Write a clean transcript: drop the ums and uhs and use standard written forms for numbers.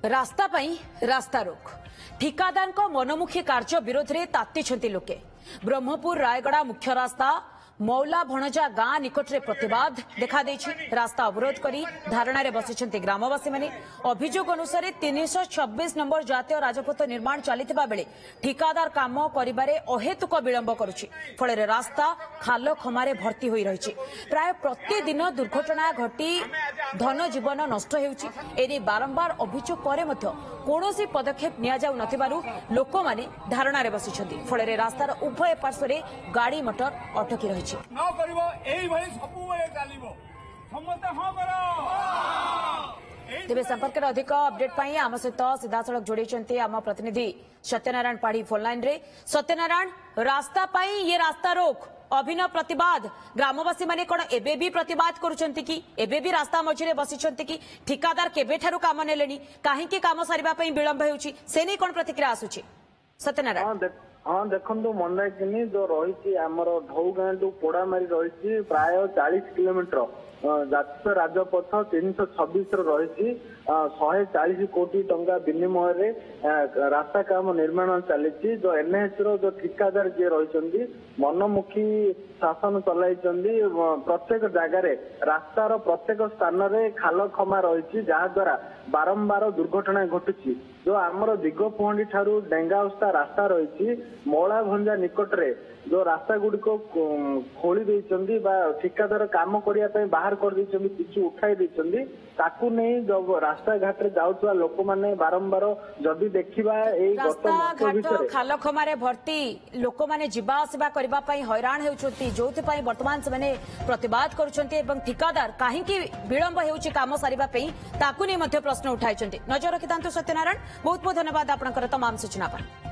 रास्ता पाई रास्ता रोक ठिकादार को मनमुखी कार्य विरोध में ताती लोके ब्रह्मपुर रायगड़ा मुख्य रास्ता मौला भणजा गाँ निकट में प्रतिवाद देखा रास्ता अवरोध करी धारणा बसी ग्रामवासी माने अभियोग अनुसार 326 नंबर जातीय राजपथ निर्माण चली बेले ठिकादार काम करिबारे अहेतुक विलंब करुछि फल रास्ता खाल खमारे भर्ती होई रही प्राय प्रतिदिन दुर्घटना घटी धन जीवन नष्ट होउछि एने बारंबार अभियोग परे मध्य कौनसी पदक्षेप निया जाउ नथिबारु लोक माने धारणा बसी फल रास्तार उभय पार्श्व गाड़ी मोटर अटकी रही तेरे संपर्क में अधिक अपडेट आम सहित सीधासलख जोड़ी आम प्रतिनिधि सत्यनारायण पाढ़ी फोन लाइन रे सत्यनारायण रास्ता पाई ये रास्ता रोक अभिनव प्रतिवाद ग्रामवासी माने कोन एबे भी प्रतिवाद करूछंती कि एबे भी रास्ता मझिरे बसिछंती कि ठिकादार केबेठारु काम नेलेनी काहे कि काम सारिबा पई विलंब हेउची से नै कोन प्रतिक्रिया आसुची सत्यनारायण हाँ देखो मंदाकिनी जो रही आमर ढौ गाँ जो पोड़ामारी रही प्राय 40 किलोमीटर जातीय राजपथ 326 रही 140 कोटी टंका विनिमय रास्ता काम निर्माण चली जो एनएच जो ठिकादार जी रही मनमुखी शासन चलाई प्रत्येक जगार रास्तार प्रत्येक स्थान में खाल खमा रही जहाद्वारा बारंबार दुर्घटना घटुची जो आमर दिगपहंडी ठारू डेंगाउस्ता रास्ता रही मौला भंजा निकट रे जो रास्ता गुड़िक खोली देइचंदी बा ठिकादार काम करने बाहर कर देइचंदी किछि उठाई देइचंदी ताकू नहीं जब रास्ता घाट रे जाउतवा लोक माने बारंबार जदी देखिबा एई गत मास भितर खाल खमारे भर्ती लोक माने जिबा आसीबा करबा पई हैरान हेउछंती जोथि पई वर्तमान से माने प्रतिवाद करूछंती एवं ठिकादार काहे कि विलंब हेउछि काम सारिबा पई ताकू नै मध्ये प्रश्न उठाइछंती नजर रखितांतु सत्यनारायण बहुत बहुत धन्यवाद आपनकर तमाम सूचना पर।